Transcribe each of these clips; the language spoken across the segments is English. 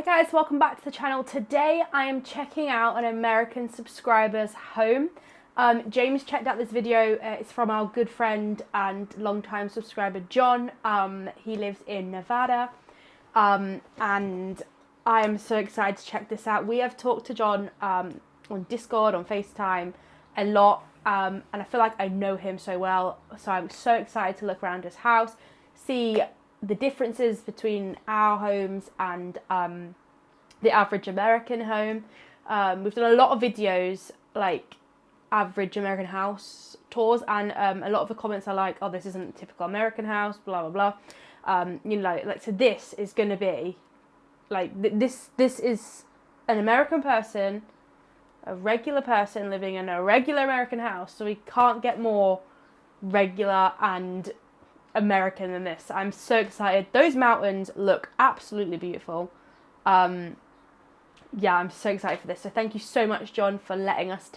guys, welcome back to the channel. Today I am checking out an American subscriber's home. James checked out this video. It's from our good friend and longtime subscriber John. He lives in Nevada, and I am so excited to check this out. We have talked to John on Discord, on FaceTime a lot, and I feel like I know him so well, so I'm so excited to look around his house, see the differences between our homes and the average American home. We've done a lot of videos like average American house tours, and a lot of the comments are like, oh, this isn't a typical American house, blah blah blah. You know, like, so this is going to be like this is an American person, a regular person living in a regular American house, so we can't get more regular and American than this. I'm so excited. Those mountains look absolutely beautiful. Yeah, I'm so excited for this. So thank you so much, John, for letting us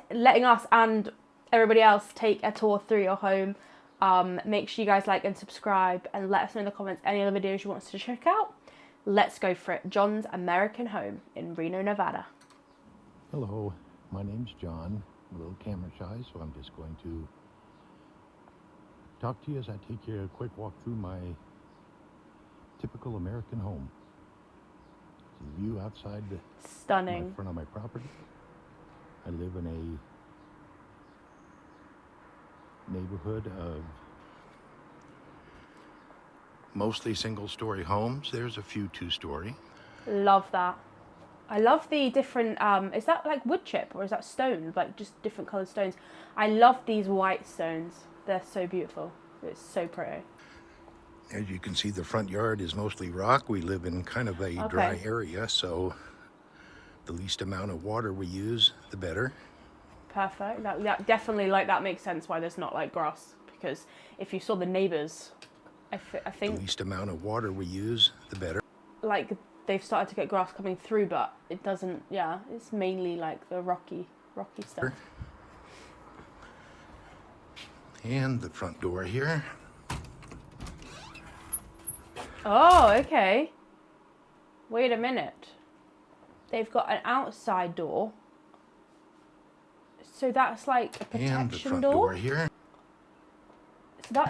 letting us and everybody else take a tour through your home. Make sure you guys like and subscribe, and let us know in the comments any other videos you want us to check out. Let's go for it. John's American home in Reno, Nevada. Hello, my name's John. I'm a little camera shy, so I'm just going to talk to you as I take you a quick walk through my typical American home. It's a view outside Stunning. in front of my property. I live in a neighborhood of mostly single-story homes. There's a few two-story. Love that. I love the different, is that like wood chip or is that stone? Like just different coloured stones. I love these white stones. They're so beautiful. It's so pretty. As you can see, the front yard is mostly rock. We live in kind of a dry area, so the least amount of water we use, the better. Perfect. That definitely, like, that makes sense why there's not like grass, because if you saw the neighbours, I think the least amount of water we use, the better. Like they've started to get grass coming through, but it doesn't. Yeah, it's mainly like the rocky stuff. And the front door here. Oh, okay. Wait a minute. They've got an outside door. So that's like a protection and the front door. door here.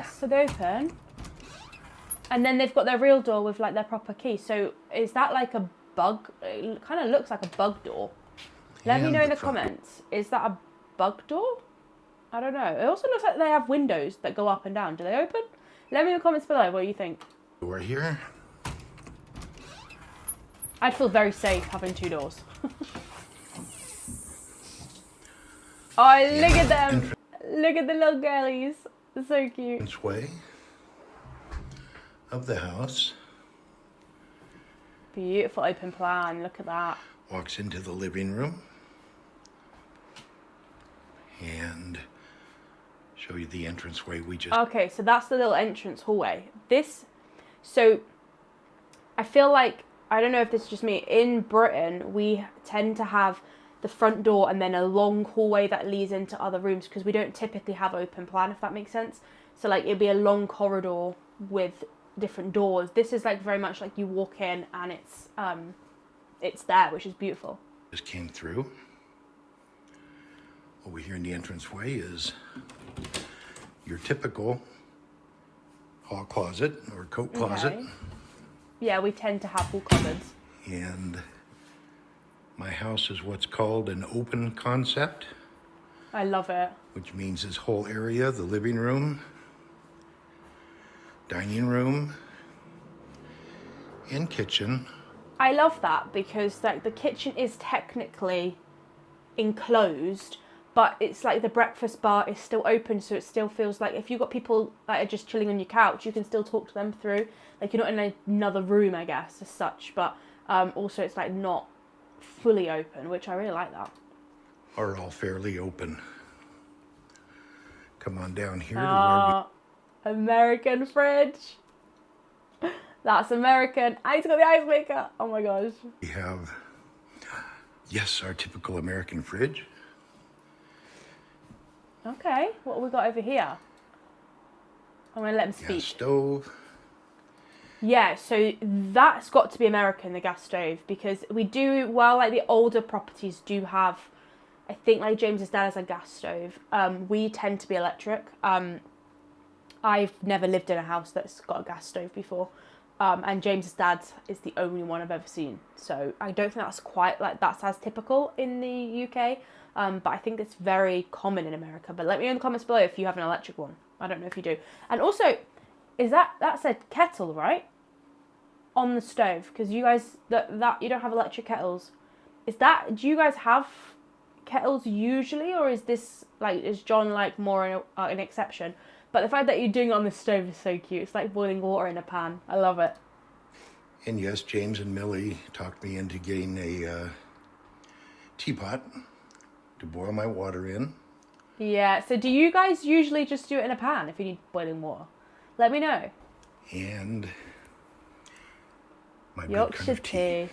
So they open. And then they've got their real door with like their proper key. So is that like a bug? It kind of looks like a bug door. Let me know in the comments. Is that a bug door? I don't know. It also looks like they have windows that go up and down. Do they open? Let me in the comments below what you think. Door here. I'd feel very safe having two doors. Oh, look at them. Look at the little girlies. They're so cute. Entranceway of the house. Beautiful open plan. Look at that. Walks into the living room. And show you the entranceway we just... Okay, so that's the little entrance hallway. So I feel like, I don't know if this is just me, in Britain we tend to have the front door and then a long hallway that leads into other rooms, because we don't typically have open plan, if that makes sense. So like it'd be a long corridor with different doors. This is like very much like you walk in and it's there, which is beautiful. Just came through. Over here in the entranceway is your typical hall closet or coat closet. Okay. Yeah, we tend to have wall cupboards. And my house is what's called an open concept. I love it. Which means this whole area, the living room, dining room, and kitchen. I love that because like the kitchen is technically enclosed, but it's like the breakfast bar is still open, so it still feels like if you've got people that are just chilling on your couch, you can still talk to them through. Like you're not in another room, I guess, as such, but also it's like not fully open, which I really like that. Are all fairly open. Come on down here. American fridge. That's American. And he's got the ice maker. Oh my gosh. We have, yes, our typical American fridge. Okay, what have we got over here? I'm going to let him speak. Gas stove. Yeah, so that's got to be American, the gas stove, because we do, well, like the older properties do have, I think like James's dad has a gas stove. We tend to be electric. I've never lived in a house that's got a gas stove before. And James's dad is the only one I've ever seen. So I don't think that's quite like that's as typical in the UK. But I think it's very common in America. But let me know in the comments below if you have an electric one. I don't know if you do. And also, is that's a kettle, right? On the stove, because you guys that you don't have electric kettles. Do you guys have kettles usually, or is this like, is John like more an exception? But the fact that you're doing it on the stove is so cute. It's like boiling water in a pan. I love it. And yes, James and Millie talked me into getting a teapot to boil my water in. Yeah, so do you guys usually just do it in a pan if you need boiling water? Let me know. And my Yorkshire tea.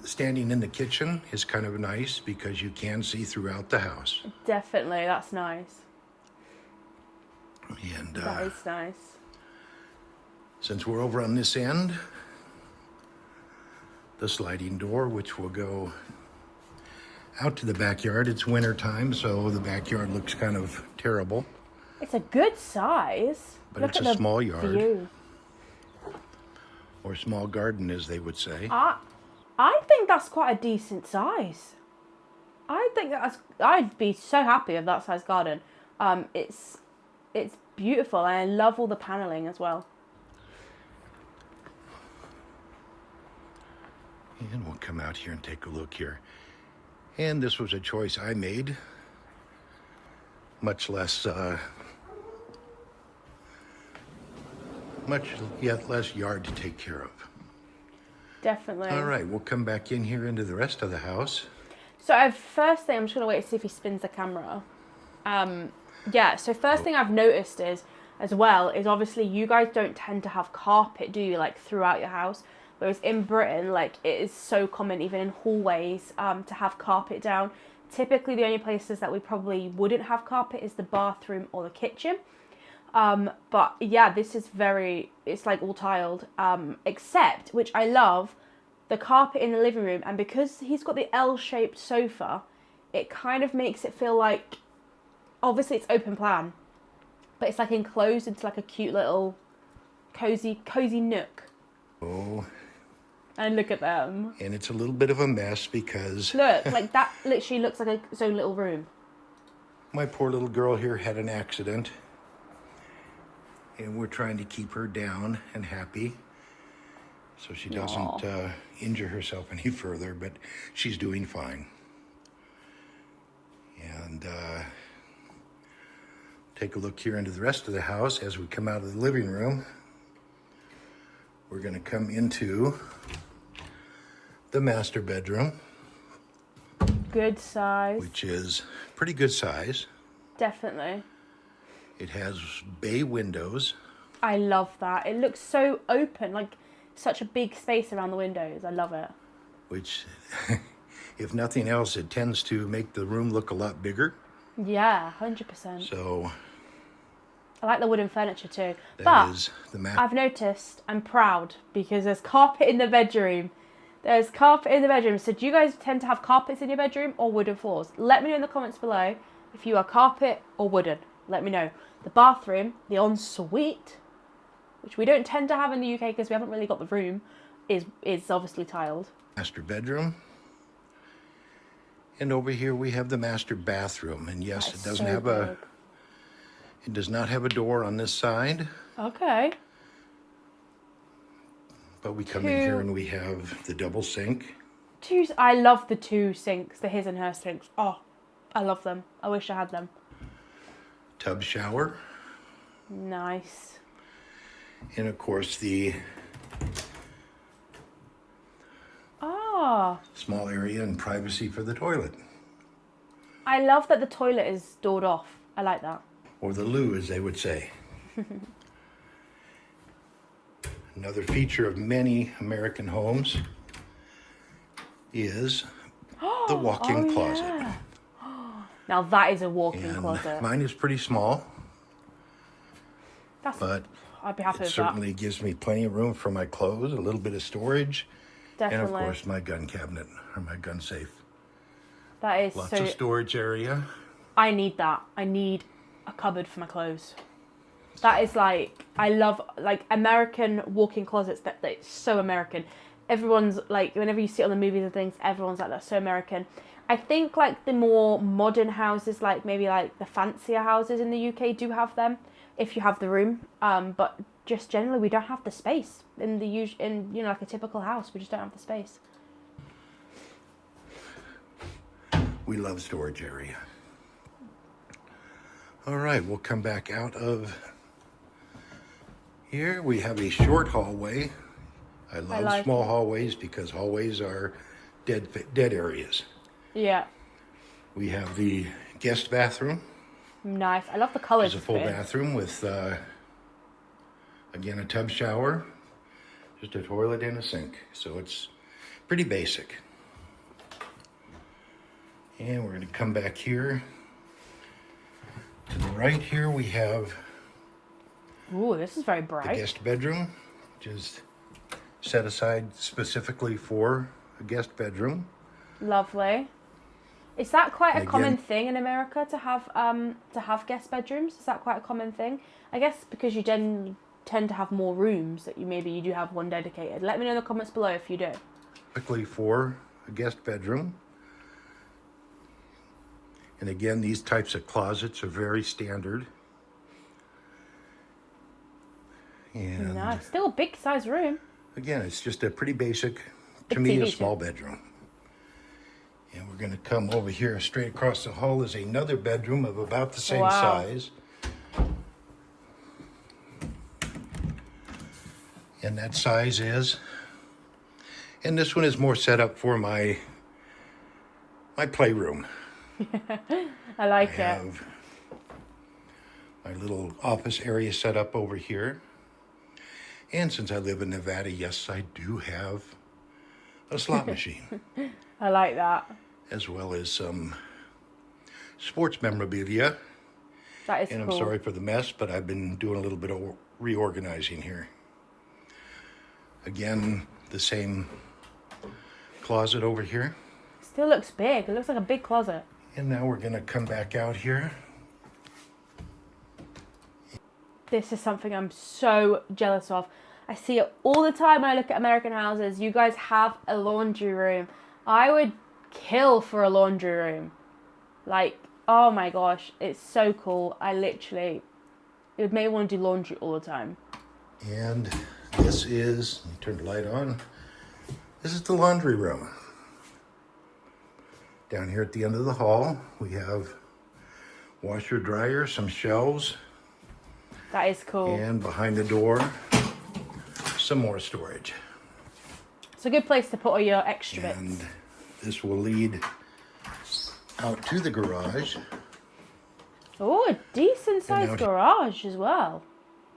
Standing in the kitchen is kind of nice because you can see throughout the house. Definitely, that's nice. And that is nice. Since we're over on this end, the sliding door, which will go out to the backyard. It's winter time, so the backyard looks kind of terrible. It's a good size. But Look it's at a the small yard. View. Or small garden, as they would say. I think that's quite a decent size. I'd be so happy with that size garden. It's beautiful, and I love all the paneling as well. And we'll come out here and take a look here. And this was a choice I made. Much less yard to take care of. Definitely. All right, we'll come back in here into the rest of the house. So first thing, I'm just going to wait to see if he spins the camera. Yeah, so first thing I've noticed is obviously you guys don't tend to have carpet, do you, like throughout your house? Whereas in Britain, like it is so common, even in hallways, to have carpet down. Typically the only places that we probably wouldn't have carpet is the bathroom or the kitchen. But yeah, this is it's like all tiled, except, which I love, the carpet in the living room. And because he's got the L-shaped sofa, it kind of makes it feel like, obviously it's open plan, but it's like enclosed into like a cute little cozy nook. Oh. And look at them. And it's a little bit of a mess because... Look, like that literally looks like its own little room. My poor little girl here had an accident. And we're trying to keep her down and happy so she doesn't injure herself any further, but she's doing fine. And take a look here into the rest of the house as we come out of the living room. We're going to come into the master bedroom. Good size. Which is pretty good size. Definitely. It has bay windows. I love that. It looks so open, like such a big space around the windows. I love it. Which, if nothing else, it tends to make the room look a lot bigger. Yeah, 100%. So... I like the wooden furniture too. I've noticed, I'm proud, because there's carpet in the bedroom. There's carpet in the bedroom. So do you guys tend to have carpets in your bedroom or wooden floors? Let me know in the comments below if you are carpet or wooden. Let me know. The bathroom, the ensuite, which we don't tend to have in the UK because we haven't really got the room, is obviously tiled. Master bedroom. And over here we have the master bathroom. And yes, it doesn't have a... It does not have a door on this side. Okay. But we come in here and we have the double sink. I love the two sinks, the his and her sinks. Oh, I love them. I wish I had them. Tub shower. Nice. And of course the small area and privacy for the toilet. I love that the toilet is doored off. I like that. Or the loo, as they would say. Another feature of many American homes is the walk-in closet. Yeah. Now that is a walk-in closet. Mine is pretty small. but I'd be happy it with certainly gives me plenty of room for my clothes, a little bit of storage, Definitely. and of course my gun cabinet or my gun safe. That is Lots of storage area. I need that. I need a cupboard for my clothes. That is like, I love like American walk-in closets. That's so American. Everyone's like, whenever you see it on the movies and things, everyone's like, that's so American. I think like the more modern houses, like maybe like the fancier houses in the UK do have them, if you have the room. But just generally, we don't have the space in like a typical house. We just don't have the space. We love storage area. All right, we'll come back out of here. We have a short hallway. I love small hallways because hallways are dead areas. Yeah. We have the guest bathroom. Nice. I love the colors. It's a full bathroom with, again, a tub shower, just a toilet and a sink. So it's pretty basic. And we're going to come back here. To the right here, we have Ooh, this is very bright. the guest bedroom, which is set aside specifically for a guest bedroom. Lovely. Is that quite a common thing in America to have guest bedrooms? Is that quite a common thing? I guess because you tend to have more rooms that you do have one dedicated. Let me know in the comments below if you do. Specifically for a guest bedroom. And again, these types of closets are very standard. And nice. Still a big size room. Again, it's just a pretty basic, to me, a small bedroom. And we're going to come over here. Straight across the hall is another bedroom of about the same size. And that size is, and this one is more set up for my playroom. I like it. I have my little office area set up over here. And since I live in Nevada, yes, I do have a slot machine. I like that. As well as some sports memorabilia. That is cool. And I'm sorry for the mess, but I've been doing a little bit of reorganizing here. Again, the same closet over here. Still looks big. It looks like a big closet. And now we're going to come back out here. This is something I'm so jealous of. I see it all the time when I look at American houses. You guys have a laundry room. I would kill for a laundry room. Like, oh my gosh, it's so cool. It would make me want to do laundry all the time. And this is, let me turn the light on. This is the laundry room. Down here at the end of the hall, we have washer, dryer, some shelves. That is cool. And behind the door, some more storage. It's a good place to put all your extra bits. And this will lead out to the garage. Oh, a decent sized garage as well.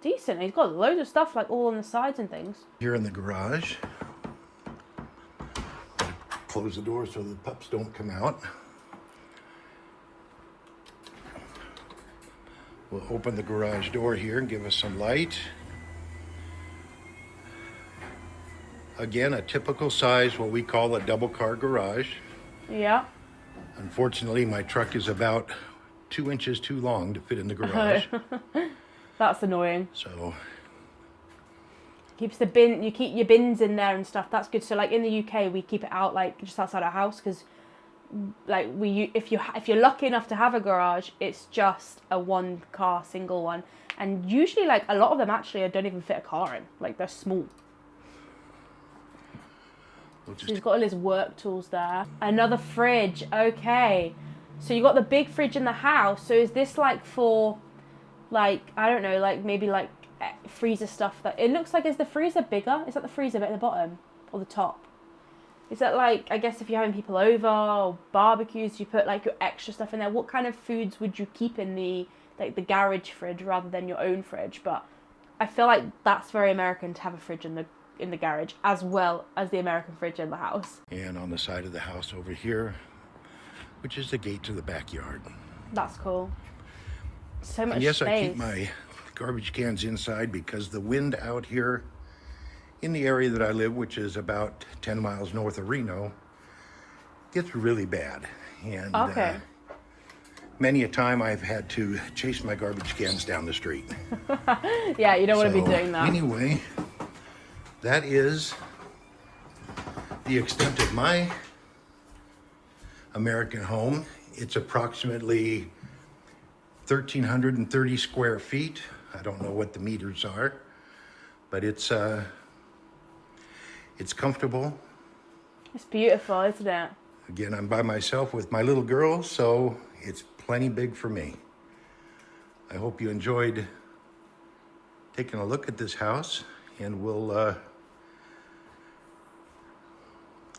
Decent. He's got loads of stuff like all on the sides and things. Here in the garage. Close the door so the pups don't come out. We'll open the garage door here and give us some light. Again, a typical size, what we call a double car garage. Yeah. Unfortunately, my truck is about 2 inches too long to fit in the garage. That's annoying. So you keep your bins in there and stuff. That's good. So like in the UK, we keep it out like just outside our house because like if you're lucky enough to have a garage, it's just a one car single one, and usually like a lot of them actually don't even fit a car in. Like they're small. So he's got all his work tools there. Another fridge. Okay, so you got the big fridge in the house. So is this like for like, I don't know, like maybe like freezer stuff? That it looks like, is the freezer bigger? Is that the freezer bit at the bottom or the top? Is that like, I guess if you're having people over or barbecues, you put like your extra stuff in there? What kind of foods would you keep in the garage fridge rather than your own fridge? But I feel like that's very American to have a fridge in the garage as well as the American fridge in the house. And on the side of the house over here, which is the gate to the backyard. That's cool. So much yes, space. I keep my garbage cans inside because the wind out here in the area that I live, which is about 10 miles north of Reno, gets really bad. And Okay. many a time I've had to chase my garbage cans down the street. Yeah, you don't want to be So, doing that. Anyway, that is the extent of my American home. It's approximately 1,330 square feet. I don't know what the meters are, but it's comfortable. It's beautiful, isn't it? Again, I'm by myself with my little girl, so it's plenty big for me. I hope you enjoyed taking a look at this house, and we'll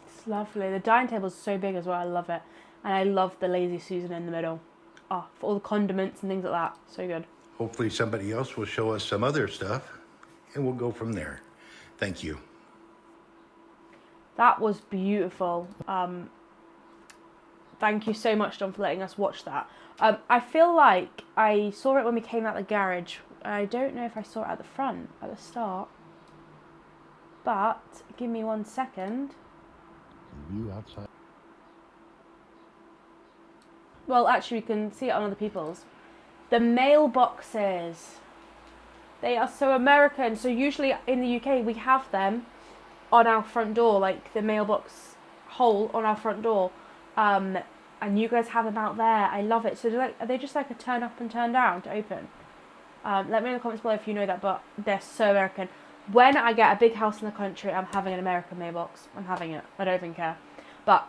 It's lovely. The dining table's so big as well. I love it. And I love the lazy Susan in the middle. Oh, for all the condiments and things like that. So good. hopefully somebody else will show us some other stuff, and we'll go from there. Thank you. That was beautiful. Thank you so much, John, for letting us watch that. I feel like I saw it when we came out the garage. I don't know if I saw it at the front, at the start. But, give me 1 second. View outside. Well, actually, we can see it on other people's. The mailboxes. They are so American. So usually in the UK, we have them on our front door, like the mailbox hole on our front door. And you guys have them out there. I love it. So are they just like a turn up and turn down to open? Let me know in the comments below if you know that, but they're so American. When I get a big house in the country, I'm having an American mailbox. I'm having it. I don't even care. But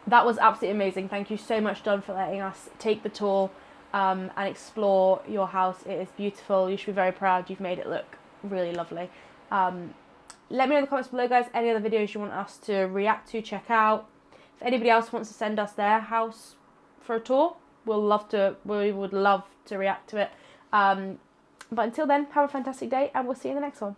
that was absolutely amazing. Thank you so much, Don, for letting us take the tour and explore your house. It is beautiful. You should be very proud. You've made it look really lovely. Let me know in the comments below, guys, any other videos you want us to react to, check out. If anybody else wants to send us their house for a tour, we would love to react to it. But until then, have a fantastic day, and we'll see you in the next one.